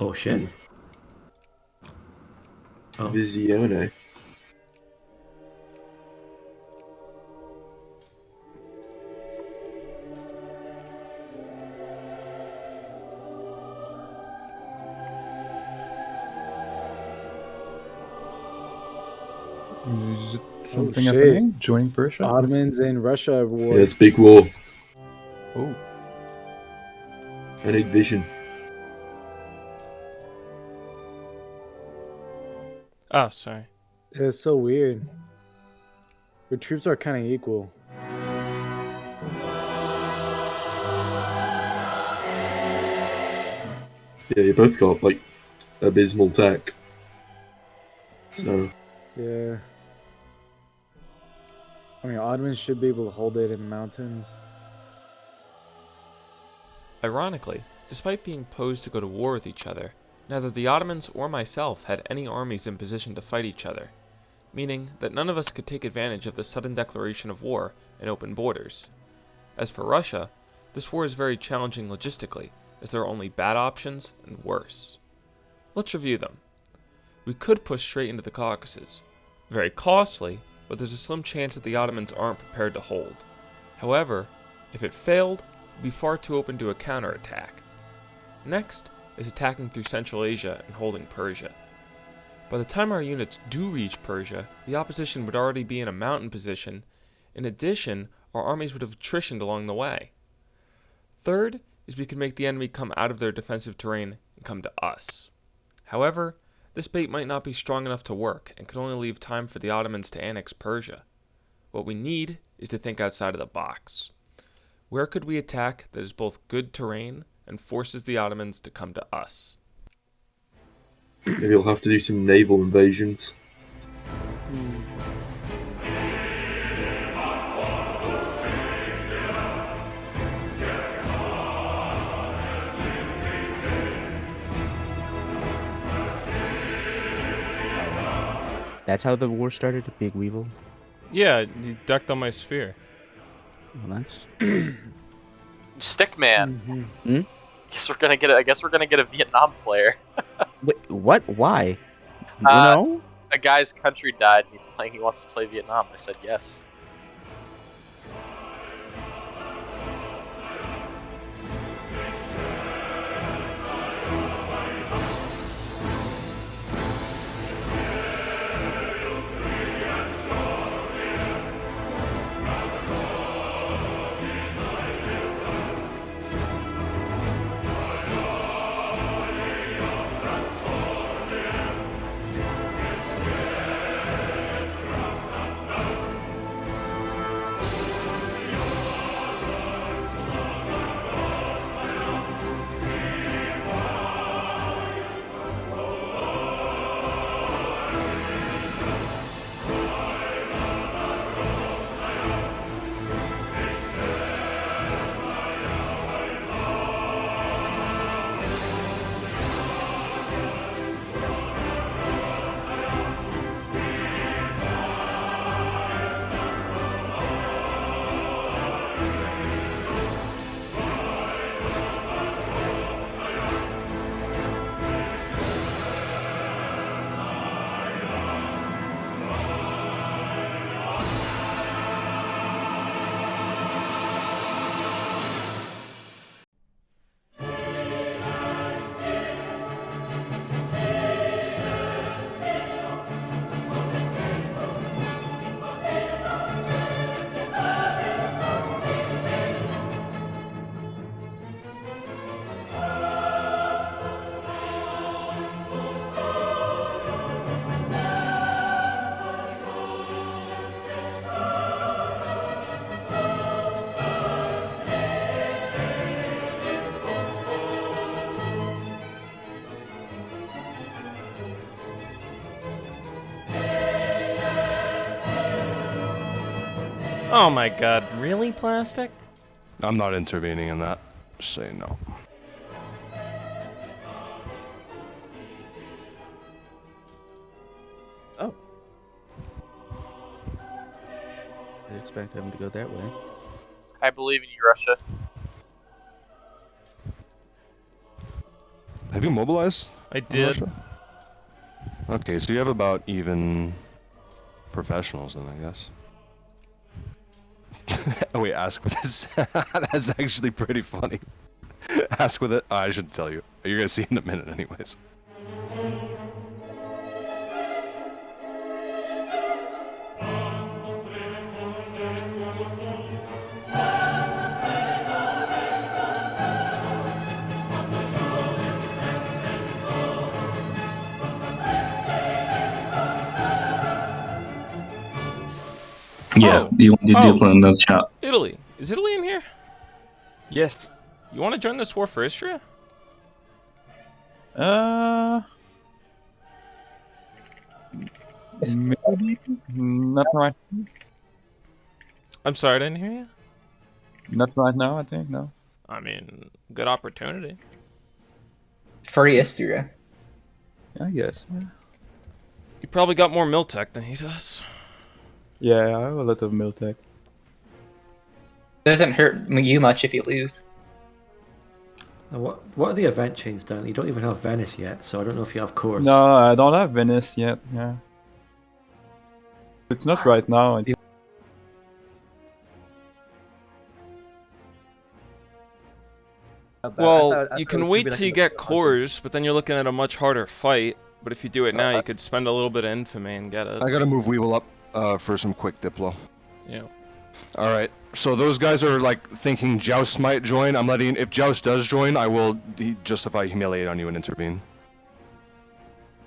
Oh shit. Oh. Visione. Is something shit. happening? Joining Persia? Ottomans and Russia war. Yeah, it's big war. Oh. Any vision. Oh, sorry. It's so weird. The troops are kind of equal. Yeah, you both got like abysmal tech. So Yeah. I mean, Ottomans should be able to hold it in the mountains. Ironically, despite being posed to go to war with each other, neither the Ottomans or myself had any armies in position to fight each other, meaning that none of us could take advantage of the sudden declaration of war and open borders. As for Russia, this war is very challenging logistically, as there are only bad options and worse. Let's review them. We could push straight into the Caucasus. Very costly, but there's a slim chance that the Ottomans aren't prepared to hold. However, if it failed, it would be far too open to a counterattack. Next is attacking through Central Asia and holding Persia. By the time our units do reach Persia, the opposition would already be in a mountain position. In addition, our armies would have attritioned along the way. Third is we could make the enemy come out of their defensive terrain and come to us. However, this bait might not be strong enough to work and could only leave time for the Ottomans to annex Persia. What we need is to think outside of the box. Where could we attack that is both good terrain and forces the Ottomans to come to us? maybe you'll have to do some naval invasions. That's how the war started, Big Weevil? Yeah, he ducked on my sphere. Well, that's... Stickman. Hmm? I guess we're gonna get a Vietnam player. Wait, what? Why? Uh, No? A guy's country died and he's playing. He wants to play Vietnam. I said yes. Oh my god, really, Plastic? I'm not intervening in that. Just saying no. Oh. I'd expect him to go that way. I believe in you, Russia. Have you mobilized? I did. Russia? Okay, so you have about even professionals then, I guess. Oh wait, ask with this. That's actually pretty funny. Ask with it. Oh, I shouldn't tell you. You're gonna see in a minute, anyways. Yeah, Oh. you did Oh. put in the chat. Italy. Is Italy in here? Yes. You want to join this war for Istria? Maybe not right. I'm sorry, I didn't hear you. Not right now. I think no. I mean, good opportunity. Free Istria. I guess. Yeah. You probably got more Miltech than he does. Yeah, I have a lot of Miltech. Doesn't hurt you much if you lose. Now what are the event chains down? You don't even have Venice yet, so I don't know if you have cores. No, I don't have Venice yet. Yeah. It's not right now. Well, you can wait till you get cores, but then you're looking at a much harder fight. But if you do it now, you could spend a little bit of infamy and get it. I gotta move Weevil up for some quick Diplo. Yeah. Alright, so those guys are like thinking Joust might join. I'm letting, if Joust does join, I will justify humiliate on you and intervene.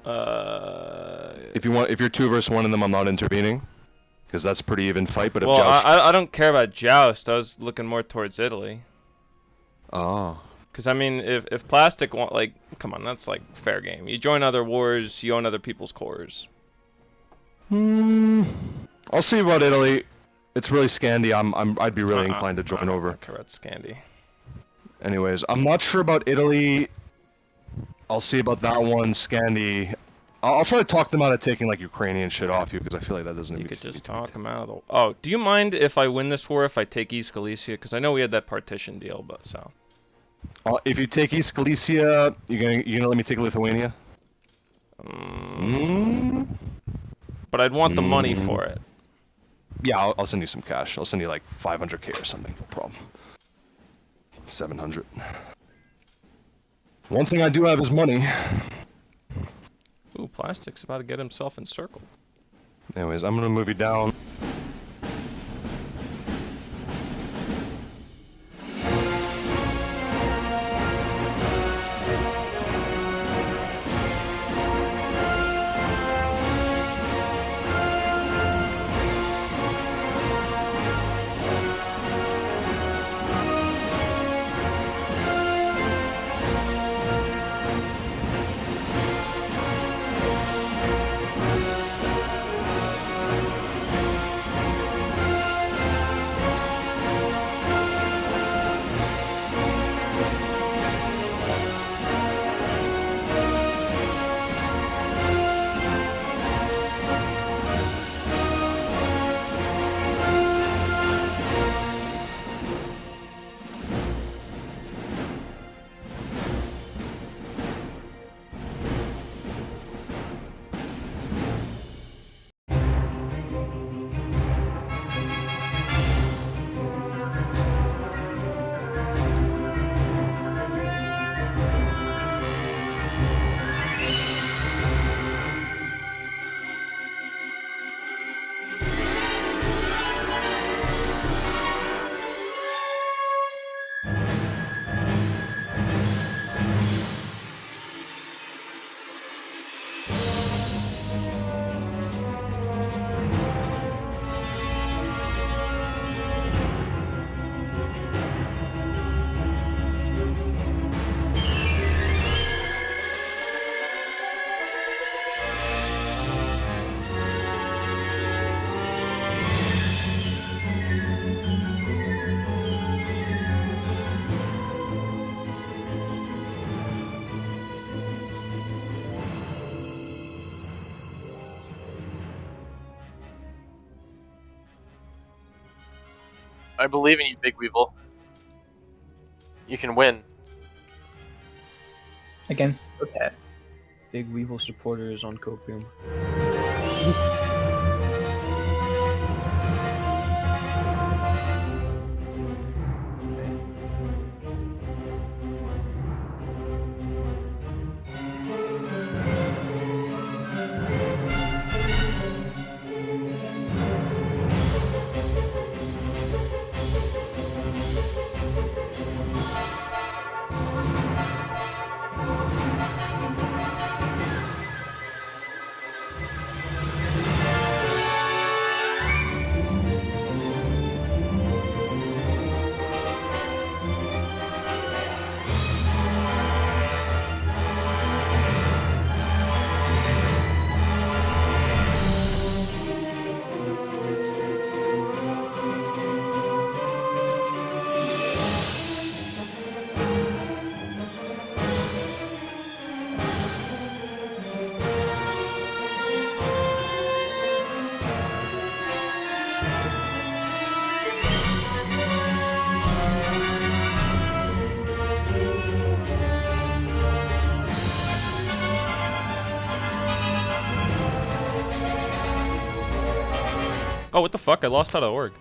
If you're 2 versus 1 in them, I'm not intervening. Because that's a pretty even fight, but if well, Joust... I don't care about Joust, I was looking more towards Italy. Oh. Because, I mean, if Plastic want, like, come on, that's, like, fair game. You join other wars, you own other people's cores. I'll see about Italy. It's really Scandi. I'd be really inclined to join over. I don't care about Scandi. Anyways, I'm not sure about Italy. I'll see about that one, Scandi. I'll try to talk them out of taking, like, Ukrainian shit off you, because I feel like that doesn't... You could just talk them out of the... Oh, do you mind if I win this war if I take East Galicia? Because I know we had that partition deal, but so... if you take East Galicia, you gonna let me take Lithuania? But I'd want the money for it. Yeah, I'll send you some cash. I'll send you like 500k or something, no problem. 700. One thing I do have is money. Ooh, Plastic's about to get himself encircled. Anyways, I'm gonna move you down. I believe in you, Big Weevil. You can win. against Opet. Big Weevil supporters on Copium. Oh, what the fuck? I lost out of org.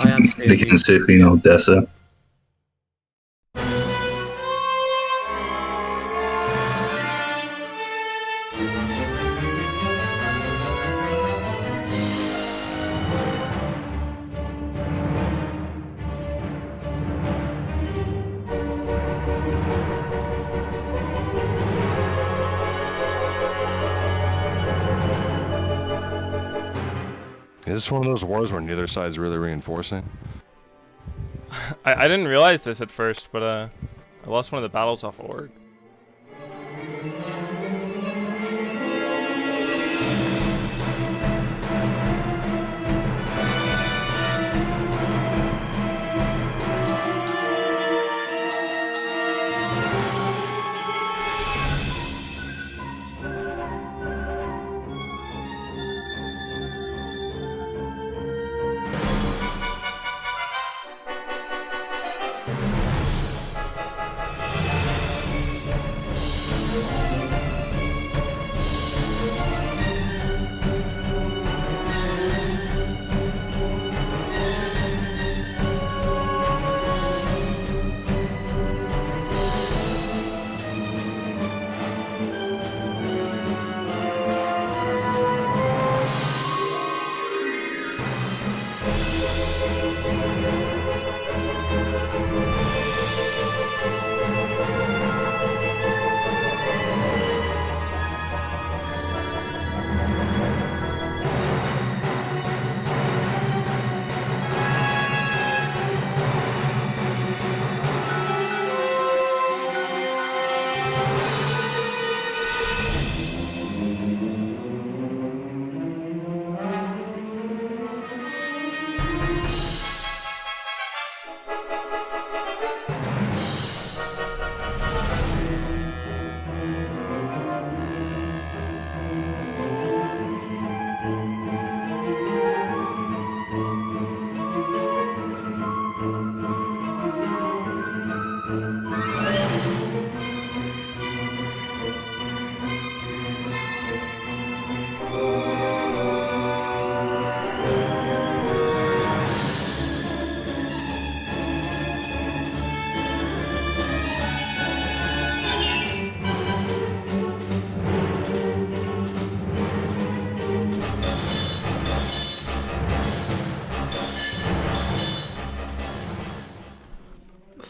I am staying. Begin circling Odessa. Is this one of those wars where neither side's really reinforcing? I didn't realize this at first, but I lost one of the battles off org.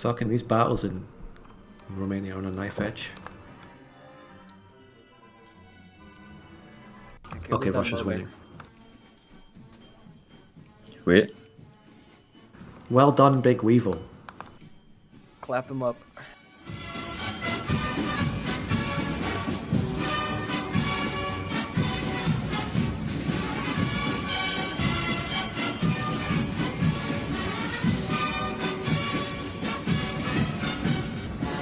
Fucking these battles in Romania are on a knife edge. Okay, Russia's winning. Wait. Well done, Big Weevil. Clap him up.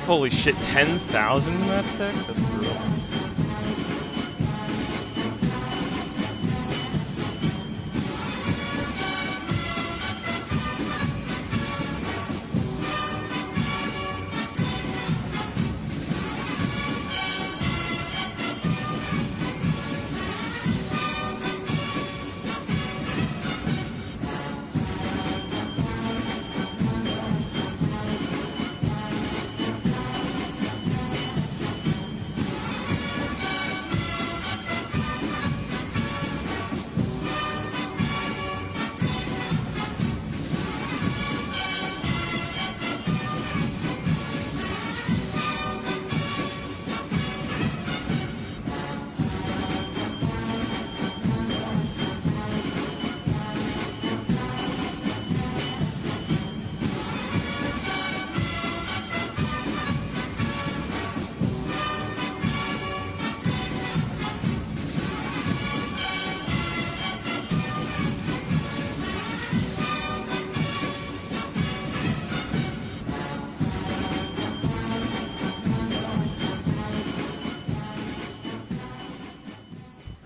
Holy shit, 10,000 in that tech? That's brutal.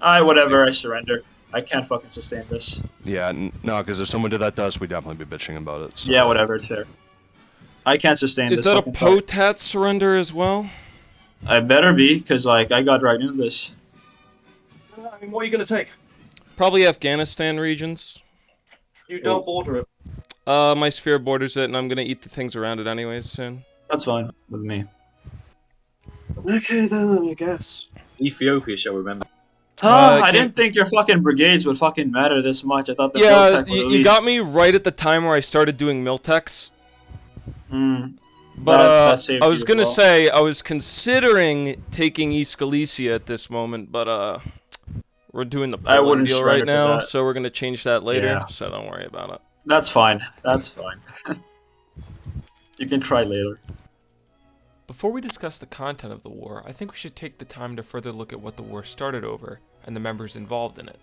Whatever, I surrender. I can't fucking sustain this. Yeah, no, because if someone did that to us, we'd definitely be bitching about it. So. Yeah, whatever, it's fair. I can't sustain this. Is that a fucking fight. POTAT surrender as well? I better be, because, like, I got right into this. I mean, what are you gonna take? Probably Afghanistan regions. You don't border it. My sphere borders it, and I'm gonna eat the things around it anyways soon. That's fine with me. Okay then, I guess. Ethiopia shall remember. I didn't think your fucking brigades would fucking matter this much. I thought the Yeah, Miltech would at you least... got me right at the time where I started doing Miltex. Hmm. But that I was gonna say I was considering taking East Galicia at this moment, but we're doing the Poland deal right now, so we're gonna change that later. Yeah. So don't worry about it. That's fine. That's fine. You can try later. Before we discuss the content of the war, I think we should take the time to further look at what the war started over and the members involved in it.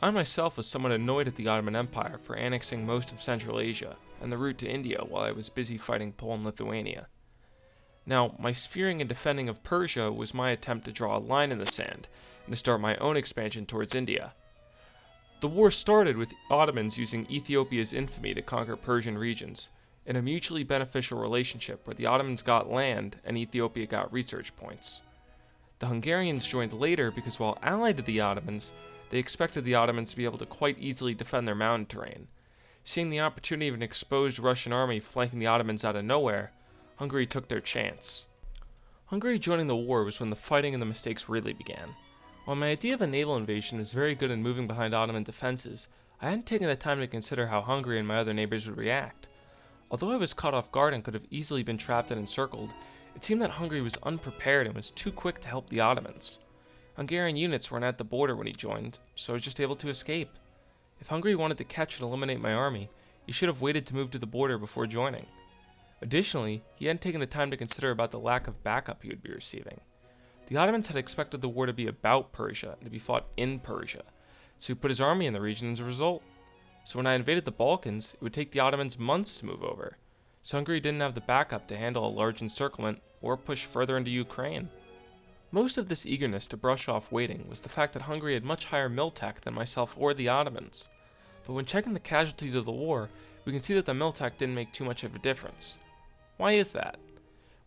I myself was somewhat annoyed at the Ottoman Empire for annexing most of Central Asia and the route to India while I was busy fighting Poland-Lithuania. Now, my sphering and defending of Persia was my attempt to draw a line in the sand and to start my own expansion towards India. The war started with Ottomans using Ethiopia's infamy to conquer Persian regions, in a mutually beneficial relationship where the Ottomans got land and Ethiopia got research points. The Hungarians joined later because while allied to the Ottomans, they expected the Ottomans to be able to quite easily defend their mountain terrain. Seeing the opportunity of an exposed Russian army flanking the Ottomans out of nowhere, Hungary took their chance. Hungary joining the war was when the fighting and the mistakes really began. While my idea of a naval invasion was very good in moving behind Ottoman defenses, I hadn't taken the time to consider how Hungary and my other neighbors would react. Although I was caught off guard and could have easily been trapped and encircled, it seemed that Hungary was unprepared and was too quick to help the Ottomans. Hungarian units weren't at the border when he joined, so I was just able to escape. If Hungary wanted to catch and eliminate my army, he should have waited to move to the border before joining. Additionally, he hadn't taken the time to consider about the lack of backup he would be receiving. The Ottomans had expected the war to be about Persia and to be fought in Persia, so he put his army in the region as a result. So when I invaded the Balkans, it would take the Ottomans months to move over, so Hungary didn't have the backup to handle a large encirclement or push further into Ukraine. Most of this eagerness to brush off waiting was the fact that Hungary had much higher miltech than myself or the Ottomans, but when checking the casualties of the war, we can see that the miltech didn't make too much of a difference. Why is that?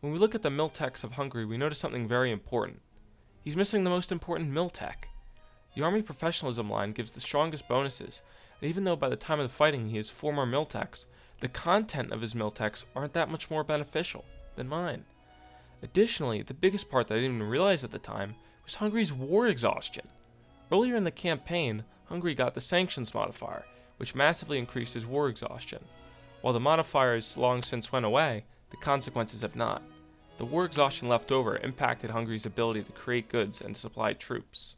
When we look at the miltechs of Hungary, we notice something very important. He's missing the most important miltech. The Army Professionalism line gives the strongest bonuses, and even though by the time of the fighting he has 4 more miltechs, the content of his miltechs aren't that much more beneficial than mine. Additionally, the biggest part that I didn't even realize at the time was Hungary's war exhaustion. Earlier in the campaign, Hungary got the sanctions modifier, which massively increased his war exhaustion. While the modifiers long since went away, the consequences have not. The war exhaustion left over impacted Hungary's ability to create goods and supply troops.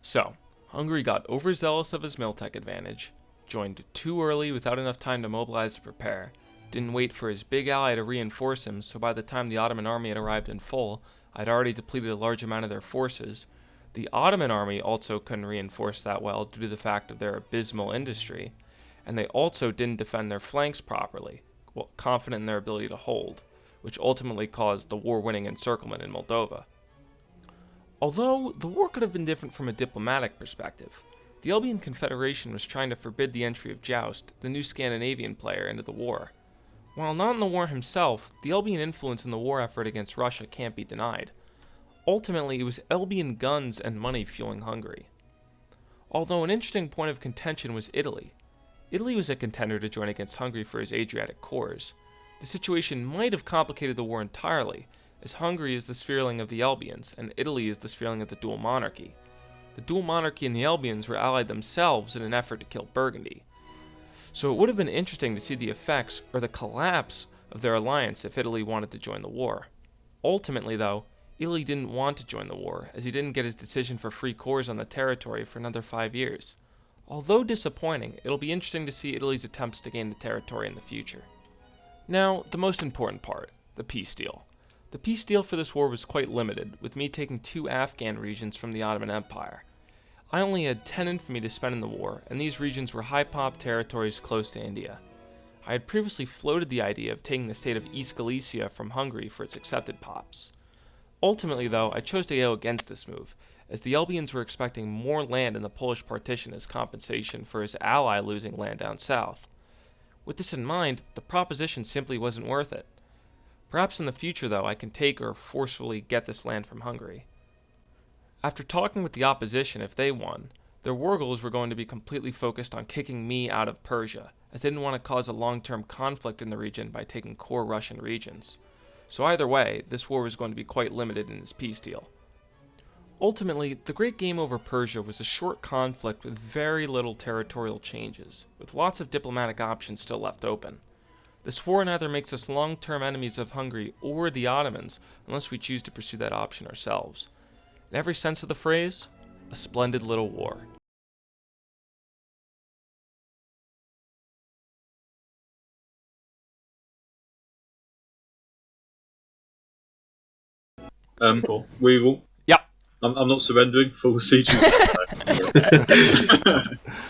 So, Hungary got overzealous of his miltech advantage, joined too early without enough time to mobilize and prepare, didn't wait for his big ally to reinforce him, so by the time the Ottoman army had arrived in full, I'd already depleted a large amount of their forces. The Ottoman army also couldn't reinforce that well due to the fact of their abysmal industry, and they also didn't defend their flanks properly, confident in their ability to hold, which ultimately caused the war-winning encirclement in Moldova. Although the war could have been different from a diplomatic perspective, the Albion Confederation was trying to forbid the entry of Joust, the new Scandinavian player, into the war. While not in the war himself, the Albion influence in the war effort against Russia can't be denied. Ultimately, it was Albion guns and money fueling Hungary. Although an interesting point of contention was Italy. Italy was a contender to join against Hungary for his Adriatic cores. The situation might have complicated the war entirely, as Hungary is the sphereling of the Albions, and Italy is the sphereling of the dual monarchy. The dual monarchy and the Albions were allied themselves in an effort to kill Burgundy. So it would have been interesting to see the effects, or the collapse, of their alliance if Italy wanted to join the war. Ultimately, though, Italy didn't want to join the war, as he didn't get his decision for free cores on the territory for another 5 years. Although disappointing, it'll be interesting to see Italy's attempts to gain the territory in the future. Now, the most important part, the peace deal. The peace deal for this war was quite limited, with me taking 2 Afghan regions from the Ottoman Empire. I only had 10 infantry to spend in the war, and these regions were high-pop territories close to India. I had previously floated the idea of taking the state of East Galicia from Hungary for its accepted pops. Ultimately, though, I chose to go against this move, as the Albians were expecting more land in the Polish partition as compensation for his ally losing land down south. With this in mind, the proposition simply wasn't worth it. Perhaps in the future, though, I can take or forcefully get this land from Hungary. After talking with the opposition, if they won, their war goals were going to be completely focused on kicking me out of Persia, as they didn't want to cause a long-term conflict in the region by taking core Russian regions. So either way, this war was going to be quite limited in its peace deal. Ultimately, the great game over Persia was a short conflict with very little territorial changes, with lots of diplomatic options still left open. This war neither makes us long-term enemies of Hungary or the Ottomans unless we choose to pursue that option ourselves. In every sense of the phrase, a splendid little war. Cool. We will. Yeah. I'm not surrendering. Full siege.